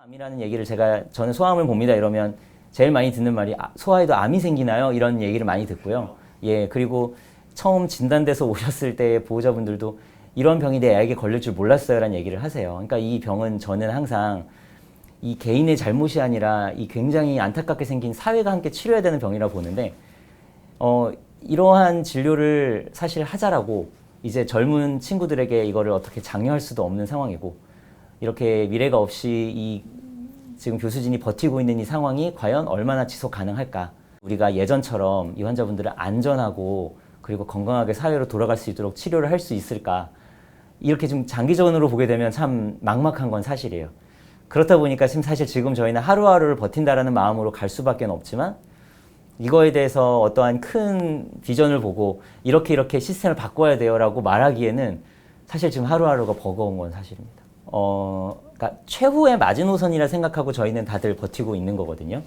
암이라는 얘기를 저는 소아암을 봅니다 이러면 제일 많이 듣는 말이 소아에도 암이 생기나요? 이런 얘기를 많이 듣고요. 예, 그리고 처음 진단돼서 오셨을 때 보호자분들도 이런 병이 내 아이에게 걸릴 줄 몰랐어요 라는 얘기를 하세요. 그러니까 이 병은 저는 항상 이 개인의 잘못이 아니라 이 굉장히 안타깝게 생긴 사회가 함께 치료해야 되는 병이라고 보는데 이러한 진료를 사실 하자라고 이제 젊은 친구들에게 이거를 어떻게 장려할 수도 없는 상황이고 이렇게 미래가 없이 지금 교수진이 버티고 있는 이 상황이 과연 얼마나 지속 가능할까? 우리가 예전처럼 이 환자분들을 안전하고 그리고 건강하게 사회로 돌아갈 수 있도록 치료를 할 수 있을까? 이렇게 좀 장기전으로 보게 되면 참 막막한 건 사실이에요. 그렇다 보니까 사실 지금 저희는 하루하루를 버틴다라는 마음으로 갈 수밖에 없지만 이거에 대해서 어떠한 큰 비전을 보고 이렇게 시스템을 바꿔야 돼요라고 말하기에는 사실 지금 하루하루가 버거운 건 사실입니다. 그러니까 최후의 마지노선이라 생각하고 저희는 다들 버티고 있는 거거든요.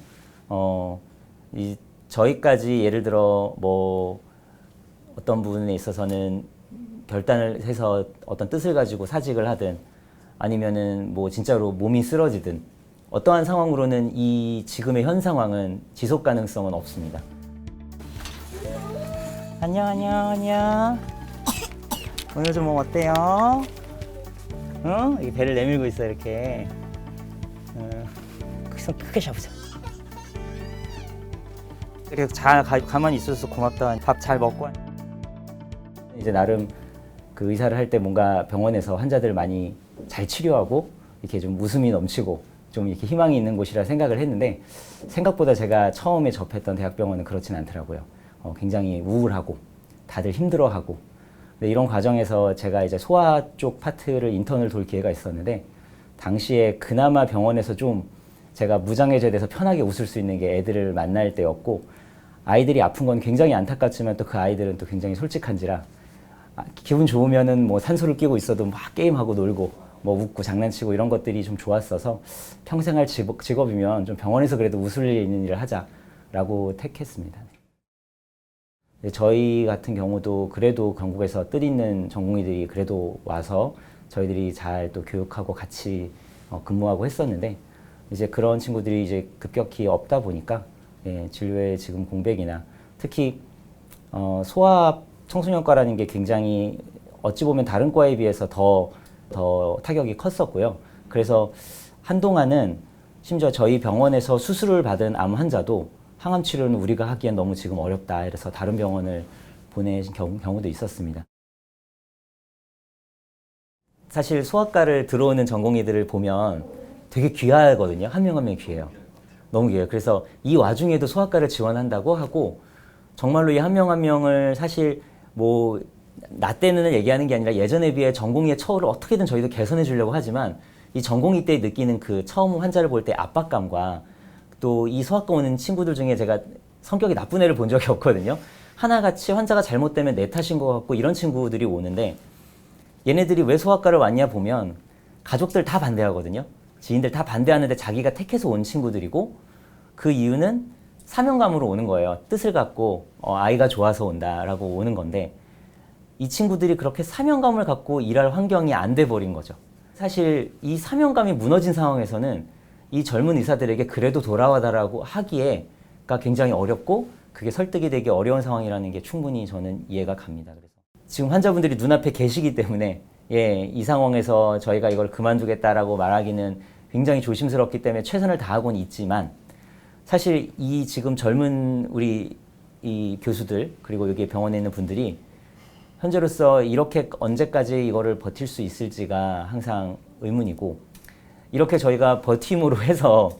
저희까지 예를 들어 뭐 어떤 부분에 있어서는 결단을 해서 어떤 뜻을 가지고 사직을 하든 아니면은 뭐 진짜로 몸이 쓰러지든 어떠한 상황으로는 이 지금의 현 상황은 지속 가능성은 없습니다. 안녕. 오늘 좀 몸 어때요? 이 배를 내밀고 있어 이렇게. 손 크게 잡으자. 그래서 잘 가만히 있어서 고맙다. 밥 잘 먹고. 이제 나름 그 의사를 할 때 뭔가 병원에서 환자들 많이 잘 치료하고 이렇게 좀 웃음이 넘치고 좀 이렇게 희망이 있는 곳이라 생각을 했는데 생각보다 제가 처음에 접했던 대학병원은 그렇진 않더라고요. 굉장히 우울하고 다들 힘들어하고 근데 이런 과정에서 제가 이제 소아 쪽 파트를 인턴을 돌 기회가 있었는데 당시에 그나마 병원에서 좀 제가 무장해제돼서 편하게 웃을 수 있는 게 애들을 만날 때였고 아이들이 아픈 건 굉장히 안타깝지만 또 그 아이들은 또 굉장히 솔직한지라 기분 좋으면은 뭐 산소를 끼고 있어도 막 게임하고 놀고 뭐 웃고 장난치고 이런 것들이 좀 좋았어서 평생 할 직업이면 좀 병원에서 그래도 웃을 일 있는 일을 하자라고 택했습니다. 저희 같은 경우도 그래도 전국에서 뜻있는 전공의들이 그래도 와서 저희들이 잘 또 교육하고 같이 근무하고 했었는데 이제 그런 친구들이 이제 급격히 없다 보니까 진료의 지금 공백이나 특히 소아 청소년과라는 게 굉장히 어찌 보면 다른 과에 비해서 더 타격이 컸었고요. 그래서 한동안은 심지어 저희 병원에서 수술을 받은 암 환자도 항암 치료는 우리가 하기엔 너무 지금 어렵다. 이래서 다른 병원을 보내신 경우도 있었습니다. 사실 소아과를 들어오는 전공의들을 보면 되게 귀하거든요. 한 명 한 명 귀해요. 너무 귀해요. 그래서 이 와중에도 소아과를 지원한다고 하고 정말로 이 한 명 한 명을 사실 뭐 나 때는 얘기하는 게 아니라 예전에 비해 전공의의 처우를 어떻게든 저희도 개선해 주려고 하지만 이 전공의 때 느끼는 그 처음 환자를 볼 때 압박감과 또 이 소아과 오는 친구들 중에 제가 성격이 나쁜 애를 본 적이 없거든요. 하나같이 환자가 잘못되면 내 탓인 것 같고 이런 친구들이 오는데 얘네들이 왜 소아과를 왔냐 보면 가족들 다 반대하거든요. 지인들 다 반대하는데 자기가 택해서 온 친구들이고 그 이유는 사명감으로 오는 거예요. 뜻을 갖고 아이가 좋아서 온다라고 오는 건데 이 친구들이 그렇게 사명감을 갖고 일할 환경이 안 돼 버린 거죠. 사실 이 사명감이 무너진 상황에서는 이 젊은 의사들에게 그래도 돌아와달라고 하기에가 굉장히 어렵고 그게 설득이 되기 어려운 상황이라는 게 충분히 저는 이해가 갑니다. 그래서 지금 환자분들이 눈앞에 계시기 때문에 이 상황에서 저희가 이걸 그만두겠다라고 말하기는 굉장히 조심스럽기 때문에 최선을 다하고는 있지만 사실 이 지금 젊은 우리 이 교수들 그리고 여기 병원에 있는 분들이 현재로서 이렇게 언제까지 이거를 버틸 수 있을지가 항상 의문이고 이렇게 저희가 버팀으로 해서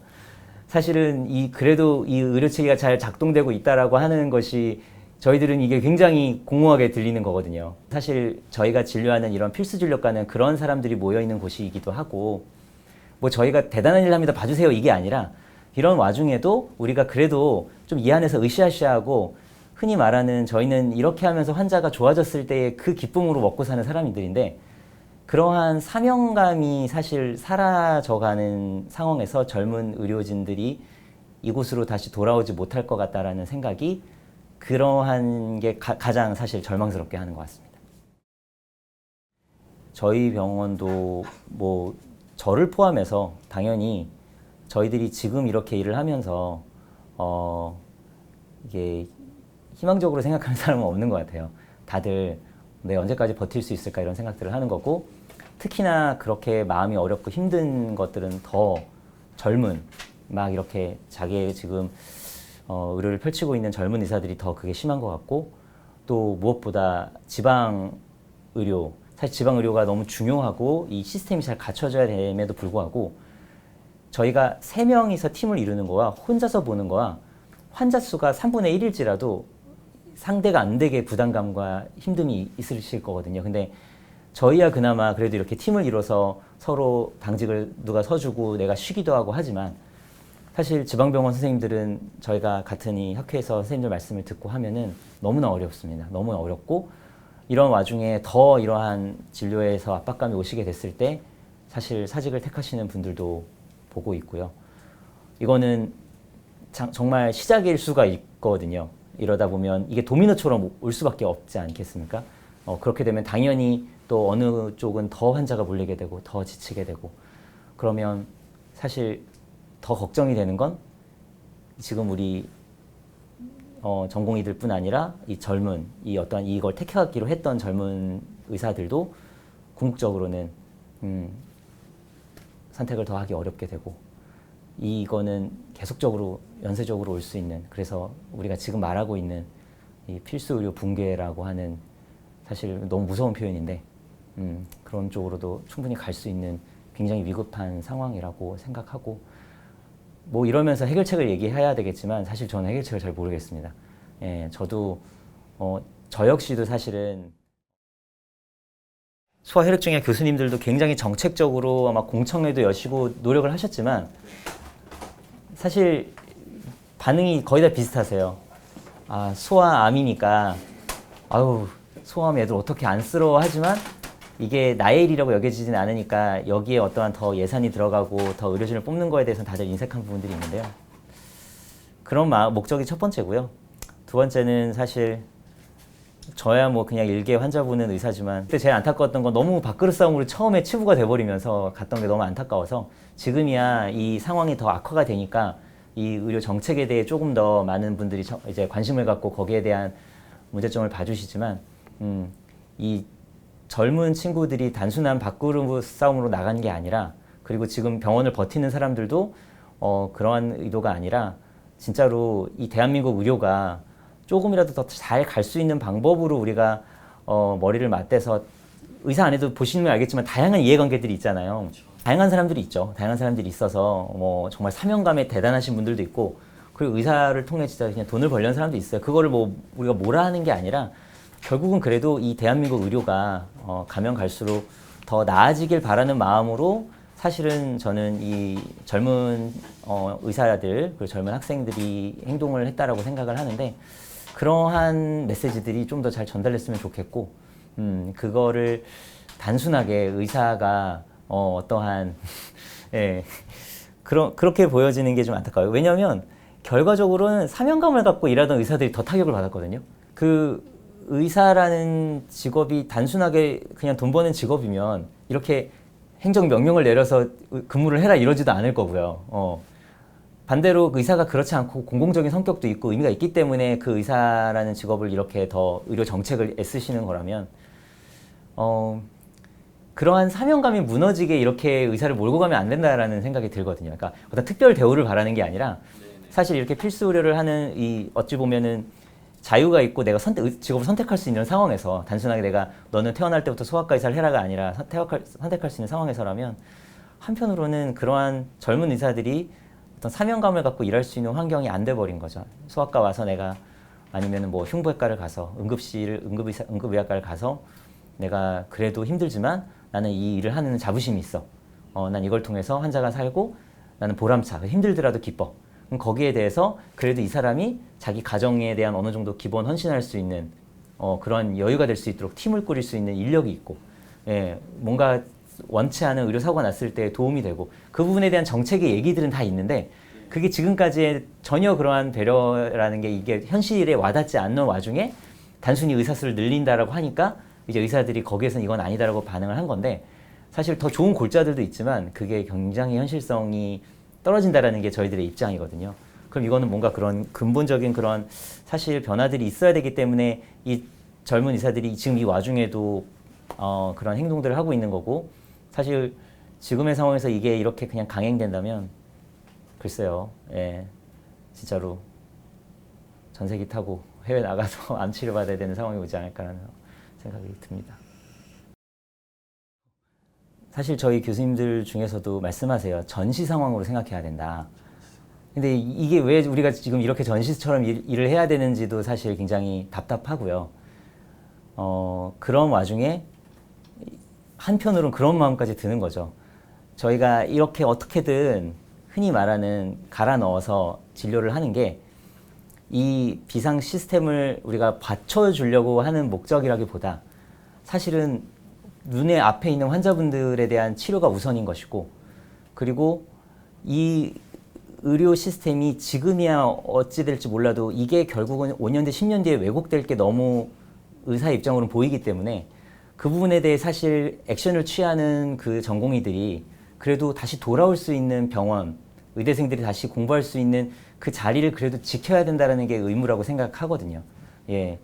사실은 그래도 이 의료체계가 잘 작동되고 있다라고 하는 것이 저희들은 이게 굉장히 공허하게 들리는 거거든요. 사실 저희가 진료하는 이런 필수 진료과는 그런 사람들이 모여 있는 곳이기도 하고 뭐 저희가 대단한 일 합니다 봐주세요 이게 아니라 이런 와중에도 우리가 그래도 좀 이 안에서 으쌰으쌰하고 흔히 말하는 저희는 이렇게 하면서 환자가 좋아졌을 때의 그 기쁨으로 먹고 사는 사람들인데 그러한 사명감이 사실 사라져가는 상황에서 젊은 의료진들이 이곳으로 다시 돌아오지 못할 것 같다라는 생각이 그러한 게 가장 사실 절망스럽게 하는 것 같습니다. 저희 병원도 뭐 저를 포함해서 당연히 저희들이 지금 이렇게 일을 하면서 이게 희망적으로 생각하는 사람은 없는 것 같아요. 다들 내가 언제까지 버틸 수 있을까 이런 생각들을 하는 거고, 특히나 그렇게 마음이 어렵고 힘든 것들은 더 젊은, 막 이렇게 자기의 지금 의료를 펼치고 있는 젊은 의사들이 더 그게 심한 것 같고, 또 무엇보다 지방 의료, 사실 지방 의료가 너무 중요하고 이 시스템이 잘 갖춰져야 됨에도 불구하고 저희가 3명이서 팀을 이루는 거와 혼자서 보는 거와 환자 수가 3분의 1일지라도 상대가 안 되게 부담감과 힘듦이 있으실 거거든요. 근데 저희야 그나마 그래도 이렇게 팀을 이뤄서 서로 당직을 누가 서주고 내가 쉬기도 하고 하지만, 사실 지방병원 선생님들은 저희가 같은 이 학회에서 선생님들 말씀을 듣고 하면은 너무나 어렵습니다. 너무 어렵고, 이런 와중에 더 이러한 진료에서 압박감이 오시게 됐을 때 사실 사직을 택하시는 분들도 보고 있고요. 이거는 정말 시작일 수가 있거든요. 이러다 보면 이게 도미노처럼 올 수밖에 없지 않겠습니까? 그렇게 되면 당연히 또 어느 쪽은 더 환자가 몰리게 되고 더 지치게 되고, 그러면 사실 더 걱정이 되는 건 지금 우리 전공의들 뿐 아니라 이 젊은, 이 어떤 이걸 택해왔기로 했던 젊은 의사들도 궁극적으로는 선택을 더 하기 어렵게 되고, 이거는 계속적으로 연쇄적으로 올 수 있는, 그래서 우리가 지금 말하고 있는 이 필수 의료 붕괴라고 하는, 사실 너무 무서운 표현인데 그런 쪽으로도 충분히 갈 수 있는 굉장히 위급한 상황이라고 생각하고, 뭐 이러면서 해결책을 얘기해야 되겠지만 사실 저는 해결책을 잘 모르겠습니다. 예, 저도 저 역시도 사실은 소아혈액종의 교수님들도 굉장히 정책적으로 아마 공청회도 여시고 노력을 하셨지만 사실 반응이 거의 다 비슷하세요. 아, 소아암이니까 아유, 소아암 애들 어떻게 안쓰러워하지만 이게 나의 일이라고 여겨지진 않으니까 여기에 어떠한 더 예산이 들어가고 더 의료진을 뽑는 거에 대해서는 다들 인색한 부분들이 있는데요. 그런 목적이 첫 번째고요. 두 번째는 사실 저야 뭐 그냥 일개 환자 보는 의사지만 그때 제일 안타까웠던 건 너무 밥그릇 싸움으로 처음에 치부가 돼버리면서 갔던 게 너무 안타까워서, 지금이야 이 상황이 더 악화가 되니까 이 의료 정책에 대해 조금 더 많은 분들이 이제 관심을 갖고 거기에 대한 문제점을 봐주시지만 이 젊은 친구들이 단순한 밥그릇 싸움으로 나간 게 아니라, 그리고 지금 병원을 버티는 사람들도 그러한 의도가 아니라 진짜로 이 대한민국 의료가 조금이라도 더 잘 갈 수 있는 방법으로 우리가 머리를 맞대서, 의사 안에도 보시면 알겠지만 다양한 이해관계들이 있잖아요. 다양한 사람들이 있죠. 다양한 사람들이 있어서 뭐 정말 사명감에 대단하신 분들도 있고, 그리고 의사를 통해 진짜 그냥 돈을 벌려는 사람도 있어요. 그거를 뭐 우리가 뭐라 하는 게 아니라 결국은 그래도 이 대한민국 의료가 가면 갈수록 더 나아지길 바라는 마음으로 사실은 저는 이 젊은 의사들, 그리고 젊은 학생들이 행동을 했다라고 생각을 하는데, 그러한 메시지들이 좀 더 잘 전달됐으면 좋겠고, 그거를 단순하게 의사가 어떠한 예, 그렇게 보여지는 게 좀 안타까워요. 왜냐하면 결과적으로는 사명감을 갖고 일하던 의사들이 더 타격을 받았거든요. 그 의사라는 직업이 단순하게 그냥 돈 버는 직업이면 이렇게 행정명령을 내려서 근무를 해라 이러지도 않을 거고요. 반대로 그 의사가 그렇지 않고 공공적인 성격도 있고 의미가 있기 때문에 그 의사라는 직업을 이렇게 더 의료 정책을 애쓰시는 거라면 그러한 사명감이 무너지게 이렇게 의사를 몰고 가면 안 된다라는 생각이 들거든요. 그러니까 어떤 특별 대우를 바라는 게 아니라, 사실 이렇게 필수 의료를 하는 이 어찌 보면은 자유가 있고 내가 직업을 선택할 수 있는 상황에서, 단순하게 내가 너는 태어날 때부터 소아과 의사를 해라가 아니라 선택할 수 있는 상황에서라면, 한편으로는 그러한 젊은 의사들이 어떤 사명감을 갖고 일할 수 있는 환경이 안 돼 버린 거죠. 소아과 와서 내가, 아니면 뭐 흉부외과를 가서 응급의학과를 가서 내가 그래도 힘들지만 나는 이 일을 하는 자부심이 있어. 난 이걸 통해서 환자가 살고 나는 보람차. 힘들더라도 기뻐. 그럼 거기에 대해서 그래도 이 사람이 자기 가정에 대한 어느 정도 기본 헌신할 수 있는 그런 여유가 될 수 있도록 팀을 꾸릴 수 있는 인력이 있고, 예, 뭔가 원치 않은 의료 사고가 났을 때 도움이 되고, 그 부분에 대한 정책의 얘기들은 다 있는데 그게 지금까지 전혀 그러한 배려라는 게 이게 현실에 와닿지 않는 와중에 단순히 의사 수를 늘린다라고 하니까 이제 의사들이 거기에서는 이건 아니다라고 반응을 한 건데, 사실 더 좋은 골자들도 있지만 그게 굉장히 현실성이 떨어진다라는 게 저희들의 입장이거든요. 그럼 이거는 뭔가 그런 근본적인 그런 사실 변화들이 있어야 되기 때문에 이 젊은 의사들이 지금 이 와중에도 그런 행동들을 하고 있는 거고, 사실 지금의 상황에서 이게 이렇게 그냥 강행된다면 글쎄요, 예, 진짜로 전세기 타고 해외 나가서 암 치료받아야 되는 상황이 오지 않을까라는 생각이 듭니다. 사실 저희 교수님들 중에서도 말씀하세요. 전시 상황으로 생각해야 된다. 근데 이게 왜 우리가 지금 이렇게 전시처럼 일을 해야 되는지도 사실 굉장히 답답하고요. 그런 와중에 한편으로는 그런 마음까지 드는 거죠. 저희가 이렇게 어떻게든 흔히 말하는 갈아 넣어서 진료를 하는 게 이 비상 시스템을 우리가 받쳐주려고 하는 목적이라기보다 사실은 눈에 앞에 있는 환자분들에 대한 치료가 우선인 것이고, 그리고 이 의료 시스템이 지금이야 어찌 될지 몰라도 이게 결국은 5년 뒤, 10년 뒤에 왜곡될 게 너무 의사 입장으로는 보이기 때문에 그 부분에 대해 사실 액션을 취하는 그 전공의들이 그래도 다시 돌아올 수 있는 병원, 의대생들이 다시 공부할 수 있는 그 자리를 그래도 지켜야 된다는 게 의무라고 생각하거든요. 예.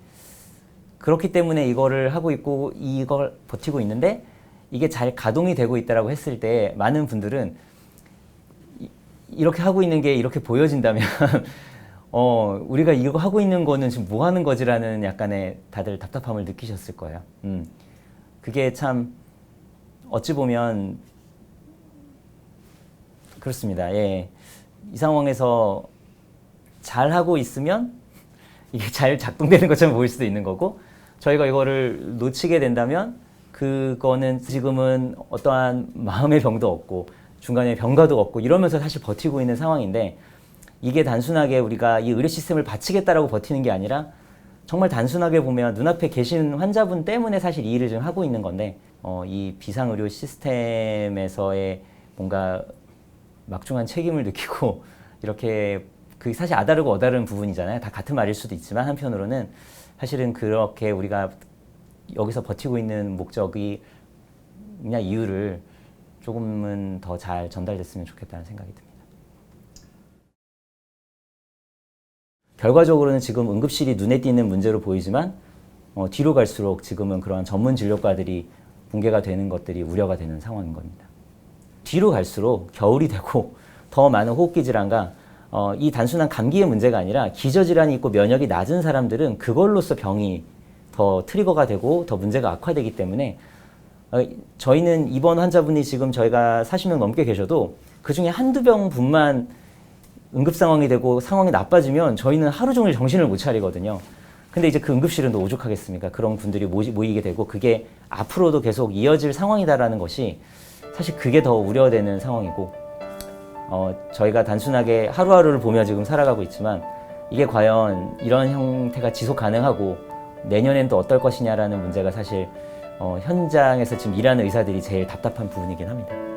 그렇기 때문에 이거를 하고 있고 이걸 버티고 있는데 이게 잘 가동이 되고 있다라고 했을 때 많은 분들은 이렇게 하고 있는 게 이렇게 보여진다면 우리가 이거 하고 있는 거는 지금 뭐 하는 거지라는 약간의 다들 답답함을 느끼셨을 거예요. 그게 참 어찌 보면 그렇습니다. 예. 이 상황에서 잘 하고 있으면 이게 잘 작동되는 것처럼 보일 수도 있는 거고, 저희가 이거를 놓치게 된다면 그거는 지금은 어떠한 마음의 병도 없고 중간에 병가도 없고 이러면서 사실 버티고 있는 상황인데, 이게 단순하게 우리가 이 의료 시스템을 바치겠다라고 버티는 게 아니라 정말 단순하게 보면 눈앞에 계신 환자분 때문에 사실 이 일을 지금 하고 있는 건데, 이 비상의료 시스템에서의 뭔가 막중한 책임을 느끼고 이렇게 그게 사실 아다르고 어다른 부분이잖아요. 다 같은 말일 수도 있지만 한편으로는 사실은 그렇게 우리가 여기서 버티고 있는 목적이 그냥 이유를 조금은 더 잘 전달됐으면 좋겠다는 생각이 듭니다. 결과적으로는 지금 응급실이 눈에 띄는 문제로 보이지만 뒤로 갈수록 지금은 그러한 전문 진료과들이 붕괴가 되는 것들이 우려가 되는 상황인 겁니다. 뒤로 갈수록 겨울이 되고 더 많은 호흡기 질환과 이 단순한 감기의 문제가 아니라 기저질환이 있고 면역이 낮은 사람들은 그걸로써 병이 더 트리거가 되고 더 문제가 악화되기 때문에 저희는 입원 환자분이 지금 저희가 40명 넘게 계셔도 그중에 한두 병분만 응급 상황이 되고 상황이 나빠지면 저희는 하루 종일 정신을 못 차리거든요. 근데 이제 그 응급실은 또 오죽하겠습니까? 그런 분들이 모이게 되고 그게 앞으로도 계속 이어질 상황이다라는 것이 사실 그게 더 우려되는 상황이고, 저희가 단순하게 하루하루를 보며 지금 살아가고 있지만 이게 과연 이런 형태가 지속 가능하고 내년엔 또 어떨 것이냐라는 문제가 사실 현장에서 지금 일하는 의사들이 제일 답답한 부분이긴 합니다.